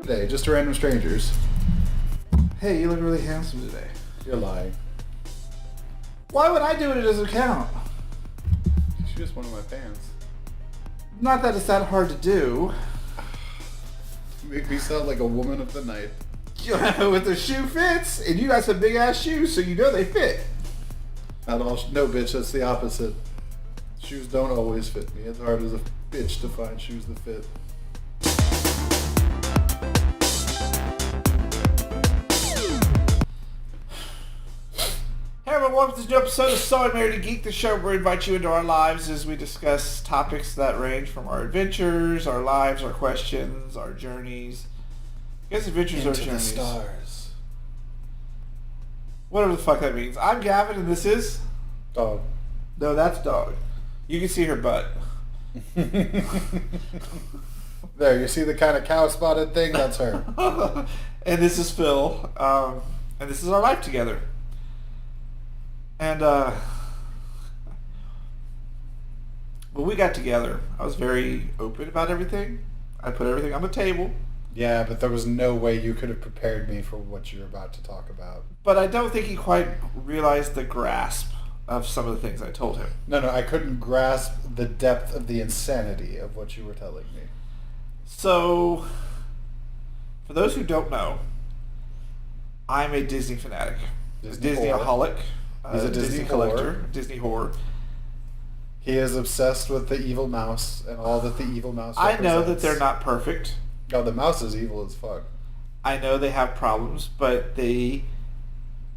today? Just to random strangers. Hey, you look really handsome today. You're lying. Why would I do it? It doesn't count. You're just one of my fans. Not that it's that hard to do. You make me sound like a woman of the night. With the shoe fits, and you got some big ass shoes, so you know they fit. Not all. No, bitch. That's the opposite. Shoes don't always fit me. It's hard as a bitch to find shoes that fit. Hey everyone, welcome to this new episode of So I Married a Geek, the show where we invite you into our lives as we discuss topics that range from our adventures, our lives, our questions, our journeys. I guess adventures Into are journeys. the stars. Whatever the fuck that means. I'm Gavin and this is... Dog. No, that's Dog. You can see her butt. There, you see the kind of cow spotted thing? That's her. And this is Phil. And this is our life together. And when we got together, I was very open about everything. I put everything on the table. Yeah, but there was no way you could have prepared me for what you're about to talk about. But I don't think he quite realized the grasp of some of the things I told him. No, I couldn't grasp the depth of the insanity of what you were telling me. So, for those who don't know, I'm a Disney fanatic. Disney-aholic. He's a Disney collector. Disney whore. He is obsessed with the evil mouse and all that the evil mouse I represents. know that they're not perfect. Oh, the mouse is evil as fuck. I know they have problems, but you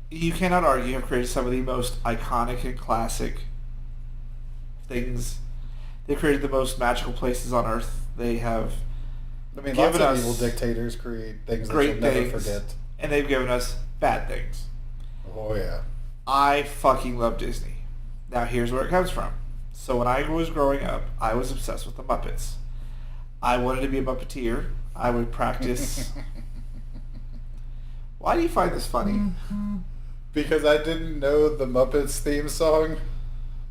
cannot argue, have created some of the most iconic and classic things. They created the most magical places on Earth. They have Lots of evil dictators create things that you'll never forget. And they've given us bad things. Oh, yeah. I fucking love Disney. Now, here's where it comes from. So when I was growing up, I was obsessed with the Muppets. I wanted to be a Muppeteer. I would practice... Why do you find this funny? Because I didn't know the Muppets theme song.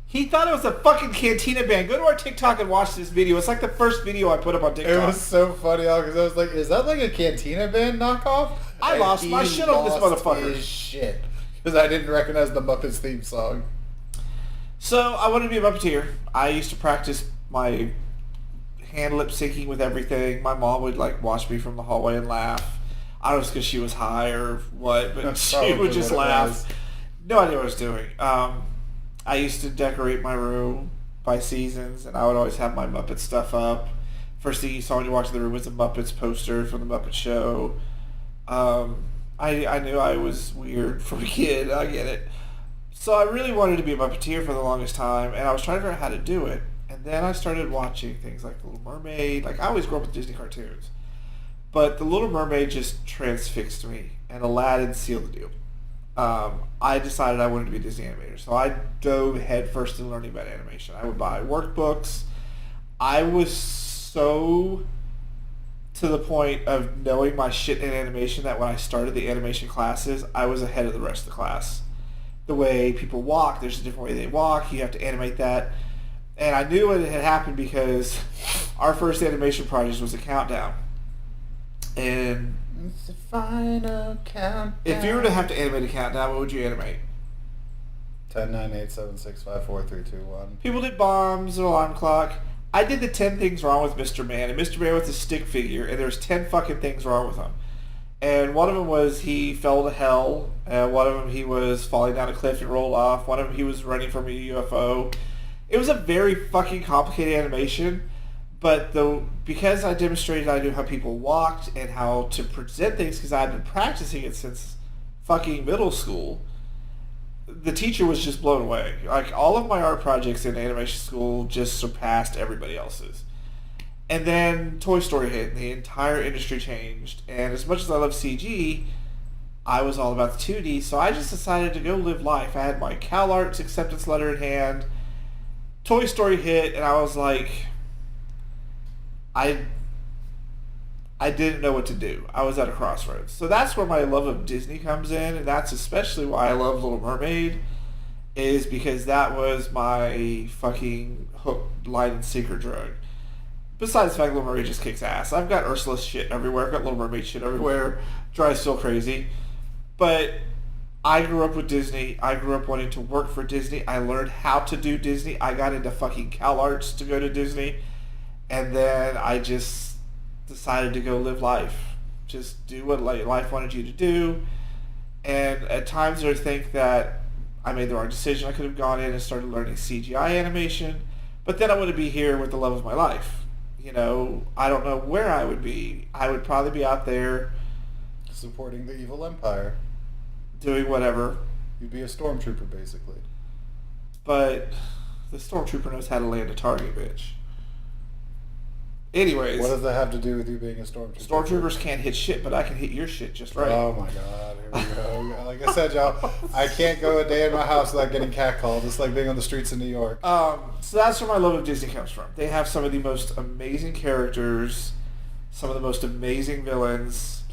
He thought it was a fucking Cantina band. Go to our TikTok and watch this video. It's like the first video I put up on TikTok. It was so funny, because I was like, is that like a Cantina band knockoff? I lost my shit on this motherfucker. His shit. Because I didn't recognize the Muppets theme song. So, I wanted to be a Muppeteer. I used to practice my hand lip syncing with everything. My mom would watch me from the hallway and laugh. I don't know if it's because she was high or what, but she would just laugh. No idea what I was doing. I used to decorate my room by seasons, and I would always have my Muppet stuff up. First thing you saw when you walked in the room was a Muppets poster from the Muppet Show. I knew I was weird from a kid. I get it. So I really wanted to be a Muppeteer for the longest time, and I was trying to figure out how to do it. And then I started watching things like The Little Mermaid. I always grew up with Disney cartoons. But The Little Mermaid just transfixed me, and Aladdin sealed the deal. I decided I wanted to be a Disney animator. So I dove headfirst in learning about animation. I would buy workbooks. I was so to the point of knowing my shit in animation that when I started the animation classes, I was ahead of the rest of the class. The way people walk, there's a different way they walk. You have to animate that. And I knew it had happened because our first animation project was a countdown. And it's the final countdown. If you were to have to animate a countdown, what would you animate? 10, 9, 8, 7, 6, 5, 4, 3, 2, 1. People did bombs, an alarm clock. I did the 10 things wrong with Mr. Man, and Mr. Man was a stick figure, and there's 10 fucking things wrong with him. And one of them was he fell to hell, and one of them he was falling down a cliff and rolled off, one of them he was running from a UFO. It was a very fucking complicated animation, but because I demonstrated I knew how people walked and how to present things, because I had been practicing it since fucking middle school, the teacher was just blown away. All of my art projects in animation school just surpassed everybody else's. And then Toy Story hit, and the entire industry changed. And as much as I love CG, I was all about the 2D, so I just decided to go live life. I had my CalArts acceptance letter in hand. Toy Story hit, and I was like, I didn't know what to do. I was at a crossroads. So that's where my love of Disney comes in, and that's especially why I love Little Mermaid, is because that was my fucking hook, line, and sinker drug. Besides the fact Little Mermaid just kicks ass. I've got Ursula's shit everywhere. I've got Little Mermaid shit everywhere. Drives still crazy. But I grew up with Disney. I grew up wanting to work for Disney. I learned how to do Disney. I got into fucking CalArts to go to Disney. And then I just decided to go live life. Just do what life wanted you to do. And at times I think that I made the wrong decision. I could have gone in and started learning CGI animation. But then I wouldn't be here with the love of my life. You know, I don't know where I would be. I would probably be out there supporting the evil empire. Doing whatever. You'd be a stormtrooper, basically. But the stormtrooper knows how to land a target, bitch. Anyways. What does that have to do with you being a stormtrooper? Stormtroopers can't hit shit, but I can hit your shit just right. Oh my god, here we go. Like I said, y'all, I can't go a day in my house without getting catcalled. It's like being on the streets of New York. So that's where my love of Disney comes from. They have some of the most amazing characters, some of the most amazing villains.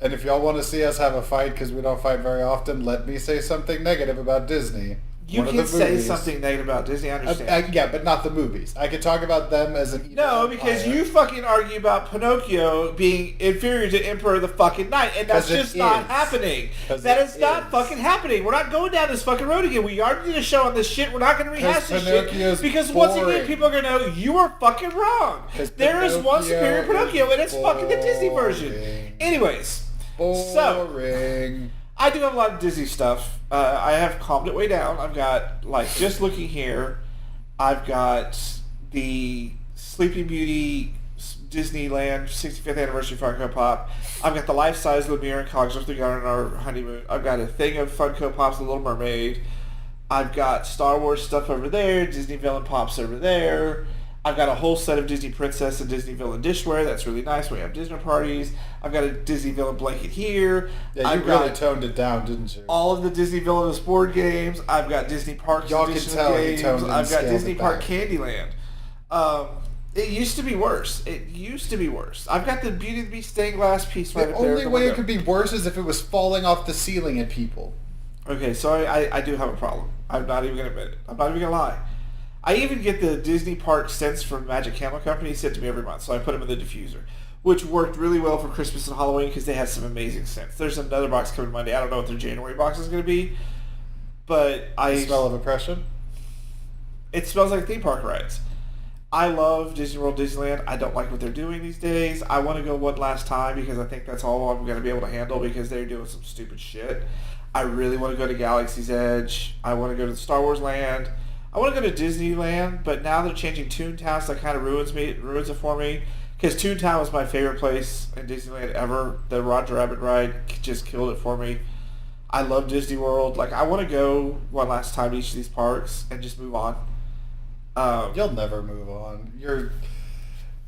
And if y'all want to see us have a fight, because we don't fight very often, let me say something negative about Disney. You can say something negative about Disney, I understand. Yeah, but not the movies. I could talk about them as an evil No, because you fucking argue about Pinocchio being inferior to Emperor of the fucking Night, and that's just not happening. That is not fucking happening. We're not going down this fucking road again. We already did a show on this shit. We're not going to rehash this shit. Because once again, people are going to know you are fucking wrong. There is one superior Pinocchio, and it's fucking the Disney version. Anyways. Boring. I do have a lot of Disney stuff. I have calmed it way down. I've got, like, just looking here, I've got the Sleeping Beauty Disneyland 65th Anniversary Funko Pop. I've got the life-size Lemire and Cogsworth we got on our honeymoon. I've got a thing of Funko Pops, The Little Mermaid. I've got Star Wars stuff over there, Disney Villain Pops over there. I've got a whole set of Disney Princess and Disney Villain dishware. That's really nice. We have Disney parties. I've got a Disney Villain blanket here. Yeah, you really toned it down, didn't you? All of the Disney Villainous board games. I've got Disney Parks edition games. I've got Disney Park Candyland. It used to be worse. I've got the Beauty and the Beast stained glass piece right up there. The only way it could be worse is if it was falling off the ceiling at people. Okay, sorry, I do have a problem. I'm not even going to admit it. I'm not even going to lie. I even get the Disney Park scents from Magic Candle Company sent to me every month, so I put them in the diffuser, which worked really well for Christmas and Halloween because they had some amazing scents. There's another box coming Monday. I don't know what their January box is going to be, but The smell of oppression? It smells like theme park rides. I love Disney World, Disneyland. I don't like what they're doing these days. I want to go one last time because I think that's all I'm going to be able to handle because they're doing some stupid shit. I really want to go to Galaxy's Edge. I want to go to the Star Wars Land. I want to go to Disneyland, but now they're changing Toontown, so that kind of ruins it for me. Because Toontown was my favorite place in Disneyland ever. The Roger Rabbit ride just killed it for me. I love Disney World. Like, I want to go one last time to each of these parks and just move on. You'll never move on.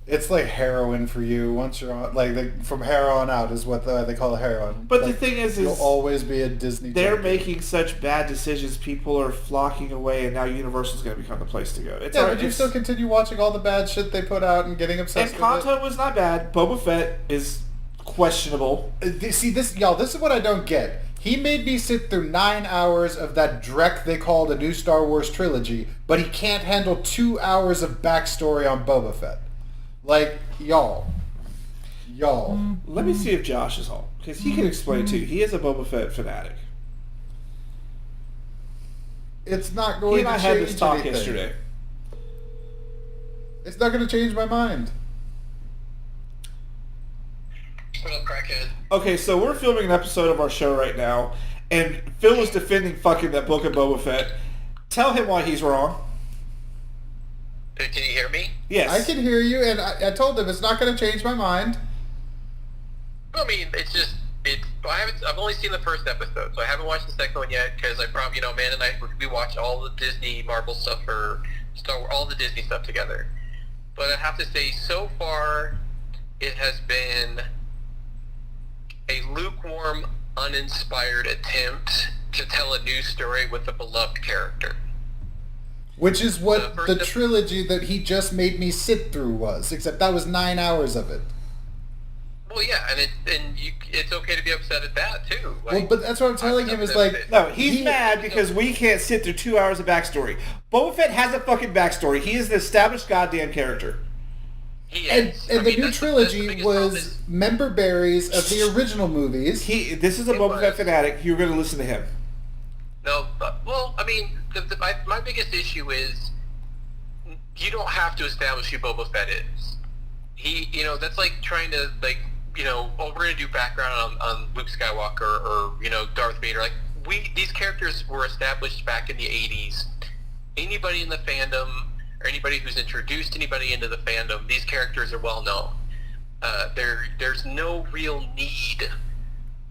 It's like heroin for you. Once you're on, from here on out is what they call heroin. But the thing is you'll always be a Disney. They're making such bad decisions. People are flocking away, and now Universal's going to become the place to go. But you still continue watching all the bad shit they put out and getting obsessed with it. And Encanto was not bad. Boba Fett is questionable. See, this is what I don't get. He made me sit through 9 hours of that dreck they call the new Star Wars trilogy, but he can't handle 2 hours of backstory on Boba Fett. Like, y'all. Let me see if Josh is home, because he can explain too. He is a Boba Fett fanatic. It's not going to change anything. He and I had this talk yesterday. It's not going to change my mind. What up, crackhead? Okay, so we're filming an episode of our show right now, and Phil was defending fucking that book of Boba Fett. Tell him why he's wrong. Can you hear me? Yes. I can hear you, and I told him it's not going to change my mind. I mean, I've only seen the first episode, so I haven't watched the second one yet, because I probably, Man and I, we watch all the Disney Marvel stuff or Star Wars, all the Disney stuff together. But I have to say, so far, it has been a lukewarm, uninspired attempt to tell a new story with a beloved character. Which is what the trilogy that he just made me sit through was, except that was 9 hours of it. Well, yeah, and it's okay to be upset at that, too. Well, but that's what I'm telling him is like... No, he's mad because we can't sit through 2 hours of backstory. Boba Fett has a fucking backstory. He is the established goddamn character. He And is. and I the mean, new that's trilogy the biggest problem was is- member berries of the original movies. This is a It Boba Fett was. fanatic. You're going to listen to him. No, well, I mean, my biggest issue is you don't have to establish who Boba Fett is. That's like trying to, like, we're going to do background on Luke Skywalker or, Darth Vader. Like, these characters were established back in the 80s. Anybody in the fandom or anybody who's introduced anybody into the fandom, these characters are well known. There's no real need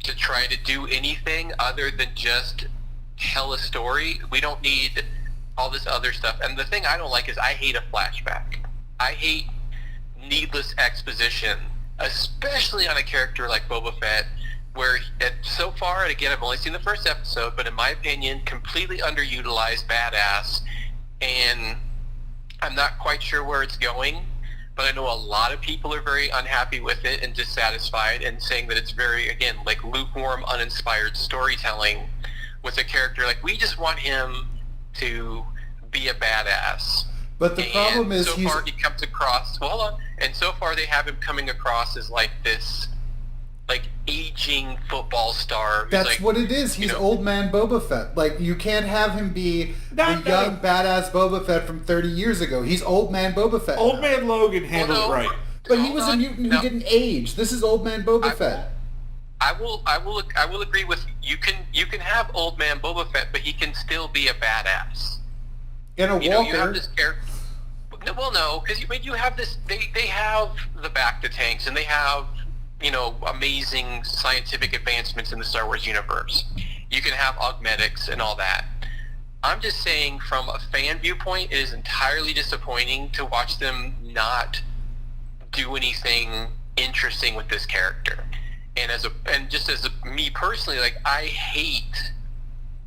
to try to do anything other than just tell a story. We don't need all this other stuff. And the thing I don't like is I hate a flashback. I hate needless exposition, especially on a character like Boba Fett, where so far, and again, I've only seen the first episode, but in my opinion, completely underutilized badass, and I'm not quite sure where it's going, but I know a lot of people are very unhappy with it and dissatisfied and saying that it's very, again, like lukewarm, uninspired storytelling with a character. Like, we just want him to be a badass. But the problem is so far he comes across, well, hold on, and so far they have him coming across as like this, like, aging football star. That's like, what it is. He's old man Boba Fett. Like, you can't have him be the No. young badass Boba Fett from 30 years ago. He's old man Boba Fett. Old man Logan handled it right. But he was a mutant who didn't age. This is old man Boba Fett. I will agree with you. You can have old man Boba Fett, but he can still be a badass. In a You Walker. have this character. Well, no, because you have this. They have the bacta tanks, and they have amazing scientific advancements in the Star Wars universe. You can have augmetics and all that. I'm just saying, from a fan viewpoint, it is entirely disappointing to watch them not do anything interesting with this character. And just as me personally, like, I hate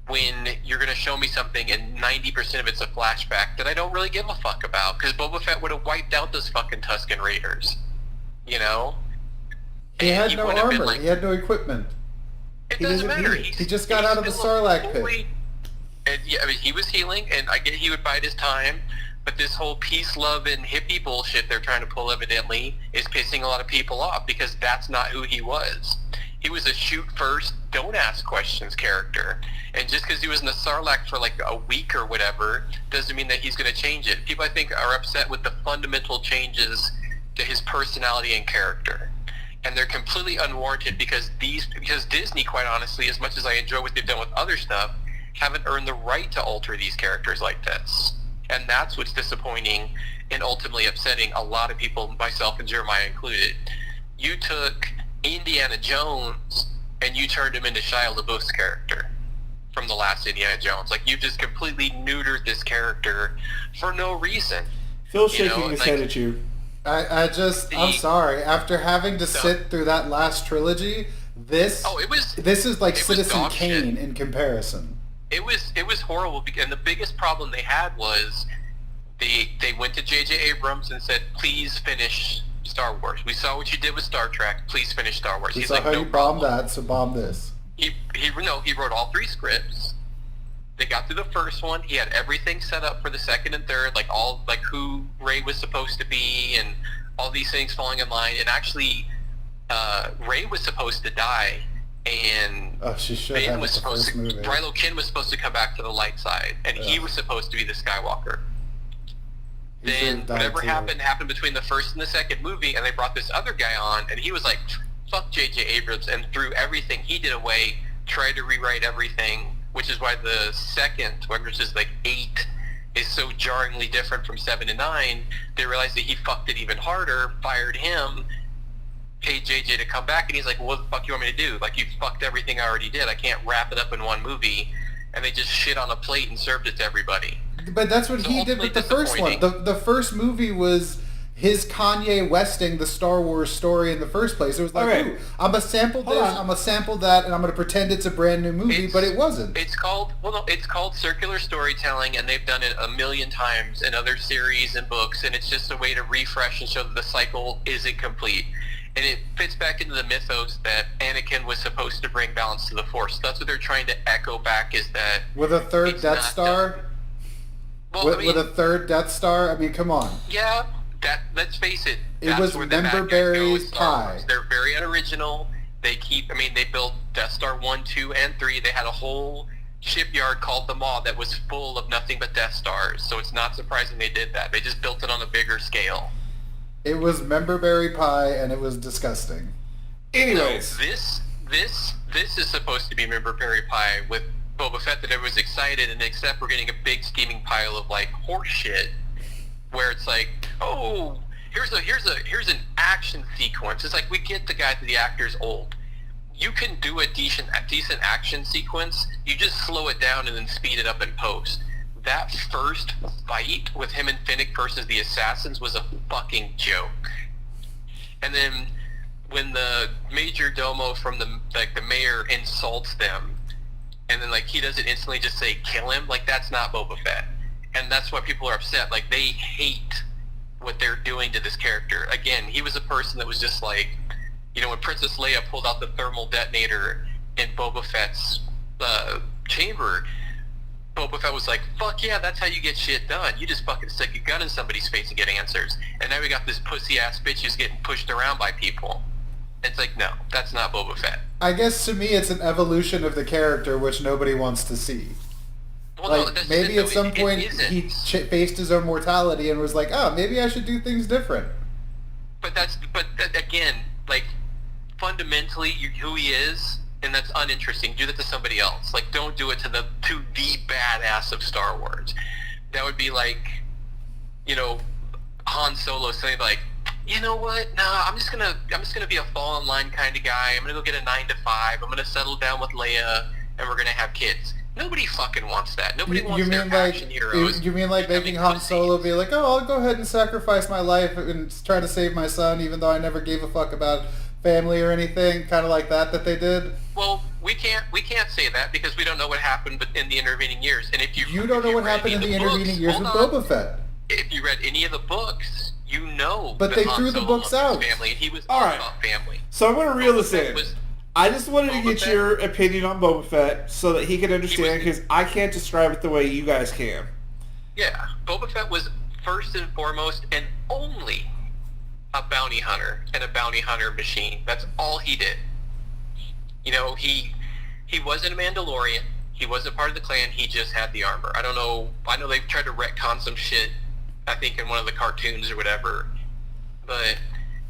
when you're going to show me something and 90% of it's a flashback that I don't really give a fuck about, because Boba Fett would have wiped out those fucking Tusken Raiders, He had no armor. He had no equipment. It doesn't matter. He just got out of the Sarlacc pit. And yeah, I mean, he was healing, and I get he would bide his time, but this whole peace, love, and hippie bullshit they're trying to pull, evidently, is pissing a lot of people off, because that's not who he was. He was a shoot first, don't ask questions character. And just because he was in the Sarlacc for like a week or whatever, doesn't mean that he's going to change it. People, I think, are upset with the fundamental changes to his personality and character. And they're completely unwarranted because Disney, quite honestly, as much as I enjoy what they've done with other stuff, haven't earned the right to alter these characters like this. And that's what's disappointing and ultimately upsetting a lot of people, myself and Jeremiah included. You took Indiana Jones and you turned him into Shia LaBeouf's character from the last Indiana Jones. Like, you just completely neutered this character for no reason. Phil's shaking his head at you. I'm sorry. After having to sit through that last trilogy, this is like Citizen Kane in comparison. It was horrible, and the biggest problem they had was they went to J.J. Abrams and said, please finish Star Wars. We saw what you did with Star Trek. Please finish Star Wars. We saw how you bombed that, so bomb this. He wrote all 3 scripts. They got through the first one. He had everything set up for the second and third, like who Rey was supposed to be and all these things falling in line. And actually, Rey was supposed to die, and she should have was the first movie. Rilo Kin was supposed to come back to the light side, and he was supposed to be the Skywalker. Then whatever happened between the first and the second movie, and they brought this other guy on, and he was like, fuck J.J. Abrams, and threw everything he did away, tried to rewrite everything, which is why the second, which is like 8, is so jarringly different from 7 and 9. They realized that he fucked it even harder, fired him, paid JJ to come back, and he's like, well, what the fuck you want me to do? Like, you fucked everything I already did. I can't wrap it up in one movie. And they just shit on a plate and served it to everybody. But that's what he did with the first one. The first movie was his Kanye Westing the Star Wars story in the first place. It was like, ooh, I'm going to sample this, I'm going to sample that, and I'm going to pretend it's a brand new movie, but it wasn't. It's called circular storytelling, and they've done it a million times in other series and books, and it's just a way to refresh and show that the cycle isn't complete. And it fits back into the mythos that Anakin was supposed to bring balance to the Force. That's what they're trying to echo back, is that... With a third Death Star? With a third Death Star? I mean, come on. Yeah, that let's face it, It that's was where the bad Member guys go Berry's with Star pie. Wars. They're very unoriginal. They built Death Star 1, 2, and 3. They had a whole shipyard called the Maw that was full of nothing but Death Stars. So it's not surprising they did that. They just built it on a bigger scale. It was Member Berry pie, and it was disgusting. Anyways. So this is supposed to be Member Berry pie with Boba Fett that everyone's excited, and except we're getting a big steaming pile of like horse shit where it's like, oh, here's an action sequence. It's like we get the actor's old. You can do a decent action sequence. You just slow it down and then speed it up in post. That first fight with him and Finnick versus the assassins was a fucking joke. And then when the major domo from the mayor insults them, and then like he doesn't instantly just say kill him, like that's not Boba Fett. And that's why people are upset. Like they hate what they're doing to this character. Again, he was a person that was just like, you know, when Princess Leia pulled out the thermal detonator in Boba Fett's chamber, Boba Fett was like, fuck yeah, that's how you get shit done. You just fucking stick a gun in somebody's face and get answers. And now we got this pussy-ass bitch who's getting pushed around by people. It's like, no, that's not Boba Fett. I guess to me it's an evolution of the character which nobody wants to see. Well, Like, no, maybe at some point he faced his own mortality and was like, oh, maybe I should do things different. But again, like, fundamentally, who he is, and that's uninteresting. Do that to somebody else. Like, don't do it to the badass of Star Wars. That would be like, you know, Han Solo saying like, you know what? No, I'm just gonna be a fall in line kind of guy. I'm gonna go get a 9 to 5. I'm gonna settle down with Leia, and we're gonna have kids. Nobody fucking wants that. Nobody wants their action heroes. You mean like making Han Solo be like, oh, I'll go ahead and sacrifice my life and try to save my son, even though I never gave a fuck about family or anything, kind of like that they did? Well, we can't say that because we don't know what happened in the intervening years. And if you don't know what happened in the intervening years with Boba Fett. If you read any of the books, you know. But they threw the books out. Family, and he was all right about family. So I'm going to reel this in. I just wanted to get your opinion on Boba Fett so that he could understand, because I can't describe it the way you guys can. Yeah, Boba Fett was first and foremost and only a bounty hunter and a bounty hunter machine. That's all he did. You know, he wasn't a Mandalorian. He wasn't part of the clan. He just had the armor. I don't know. I know they've tried to retcon some shit, I think, in one of the cartoons or whatever. But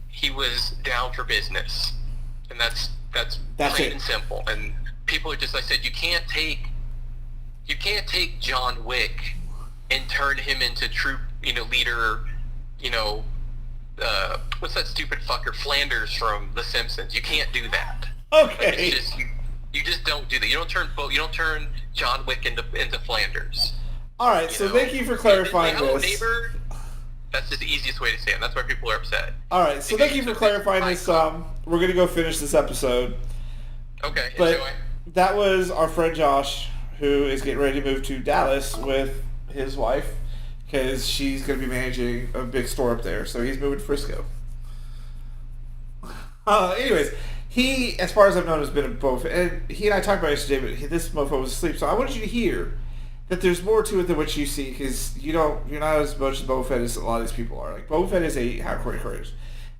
he was down for business. And that's plain and simple. And people are just, like I said, you can't take John Wick and turn him into troop, leader, what's that stupid fucker Flanders from The Simpsons? You can't do that. Okay. Like, it's just you just don't do that. You don't turn John Wick into Flanders. All right. So thank you for clarifying this. Neighbor, that's just the easiest way to say it. And that's why people are upset. All right. So thank you for clarifying this. We're gonna go finish this episode. Okay. But enjoy. That was our friend Josh, who is getting ready to move to Dallas with his wife, because she's going to be managing a big store up there. So he's moving to Frisco. Anyways, he, as far as I've known, has been a Boba Fett. And he and I talked about it yesterday, but this mofo was asleep. So I wanted you to hear that there's more to it than what you see, because you're not as much as Boba Fett as a lot of these people are. Like, Boba Fett is a hardcore courage.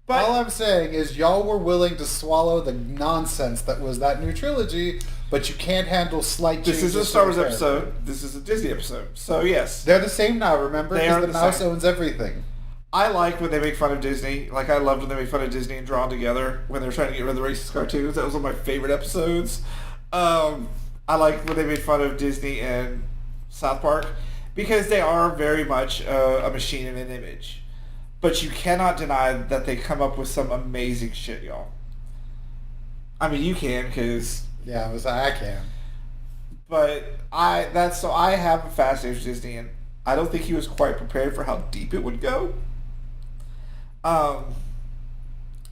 But all I'm saying is y'all were willing to swallow the nonsense that was that new trilogy, but you can't handle slight changes. This is a Star Wars episode. This is a Disney episode. So, yes. They're the same now, remember? They are Because the mouse owns everything. I like when they make fun of Disney. Like, I loved when they made fun of Disney and Drawn Together when they were trying to get rid of the racist cartoons. That was one of my favorite episodes. I like when they made fun of Disney and South Park, because they are very much a machine and an image. But you cannot deny that they come up with some amazing shit, y'all. I mean, you can, because... Yeah, I can. But I have a fascination with Disney, and I don't think he was quite prepared for how deep it would go. I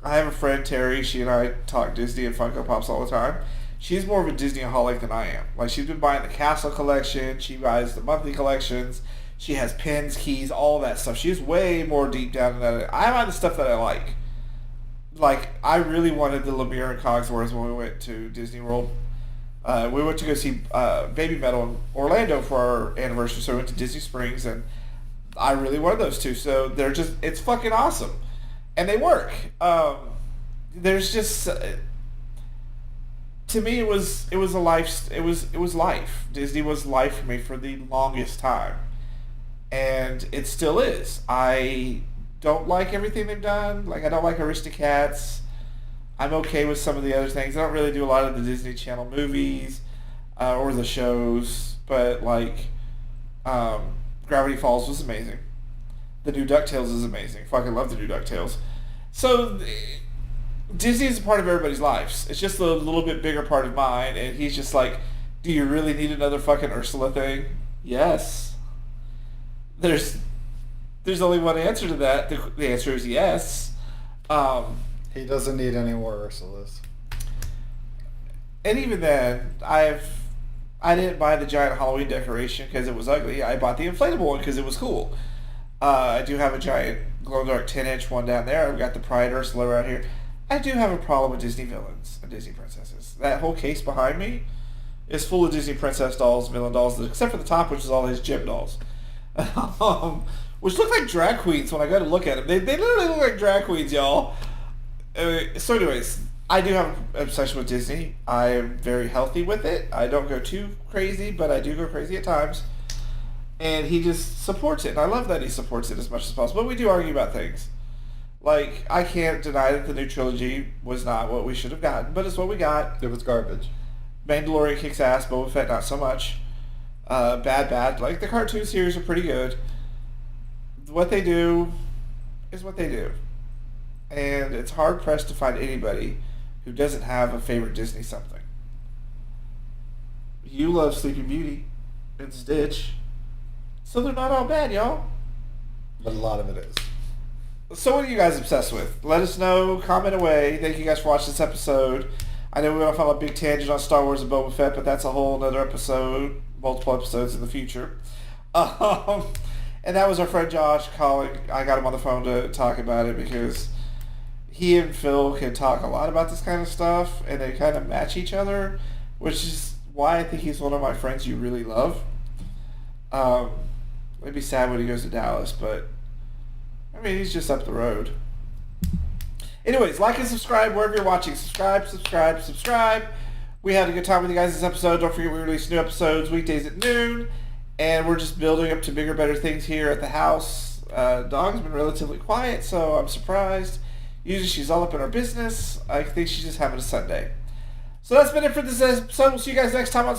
have a friend, Terry. She and I talk Disney and Funko Pops all the time. She's more of a Disney-aholic than I am. Like, she's been buying the Castle collection. She buys the monthly collections. She has pins, keys, all that stuff. She's way more deep down in that. I buy the stuff that I like. Like, I really wanted the Lemire and Cogsworth when we went to Disney World. We went to go see Baby Metal in Orlando for our anniversary, so we went to Disney Springs, and I really wanted those two, so it's fucking awesome, and they work. There's just to me it was life. Disney was life for me for the longest time, and it still is. I don't like everything they've done. Like, I don't like Aristocats. I'm okay with some of the other things. I don't really do a lot of the Disney Channel movies or the shows, but like Gravity Falls was amazing. The new DuckTales is amazing. Fucking love the new DuckTales. So Disney is a part of everybody's lives. It's just a little bit bigger part of mine, and he's just like, do you really need another fucking Ursula thing? Yes. There's only one answer to that. The answer is yes. He doesn't need any more Ursulas. And even then, I didn't buy the giant Halloween decoration because it was ugly. I bought the inflatable one because it was cool. I do have a giant glow-in-the-dark 10-inch one down there. I've got the Pride Ursula right here. I do have a problem with Disney villains and Disney princesses. That whole case behind me is full of Disney princess dolls, villain dolls, except for the top, which is all his gym dolls. Which look like drag queens when I go to look at them. They literally look like drag queens, y'all. So anyways, I do have an obsession with Disney. I am very healthy with it. I don't go too crazy, but I do go crazy at times. And he just supports it. And I love that he supports it as much as possible. But we do argue about things. Like, I can't deny that the new trilogy was not what we should have gotten, but it's what we got. It was garbage. Mandalorian kicks ass, Boba Fett not so much. Bad. Like, the cartoon series are pretty good. What they do is what they do. And it's hard-pressed to find anybody who doesn't have a favorite Disney something. You love Sleeping Beauty and Stitch. So they're not all bad, y'all. But a lot of it is. So what are you guys obsessed with? Let us know. Comment away. Thank you guys for watching this episode. I know we went off on a big tangent on Star Wars and Boba Fett, but that's a whole other episode. Multiple episodes in the future. And that was our friend Josh calling. I got him on the phone to talk about it because he and Phil can talk a lot about this kind of stuff, and they kind of match each other, which is why I think he's one of my friends you really love. It'd be sad when he goes to Dallas, but I mean, he's just up the road. Anyways, like and subscribe wherever you're watching. Subscribe. We had a good time with you guys this episode. Don't forget we release new episodes weekdays at noon, and we're just building up to bigger, better things here at the house. Dog's been relatively quiet, so I'm surprised. Usually she's all up in her business. I think she's just having a Sunday. So that's been it for this episode. We'll see you guys next time on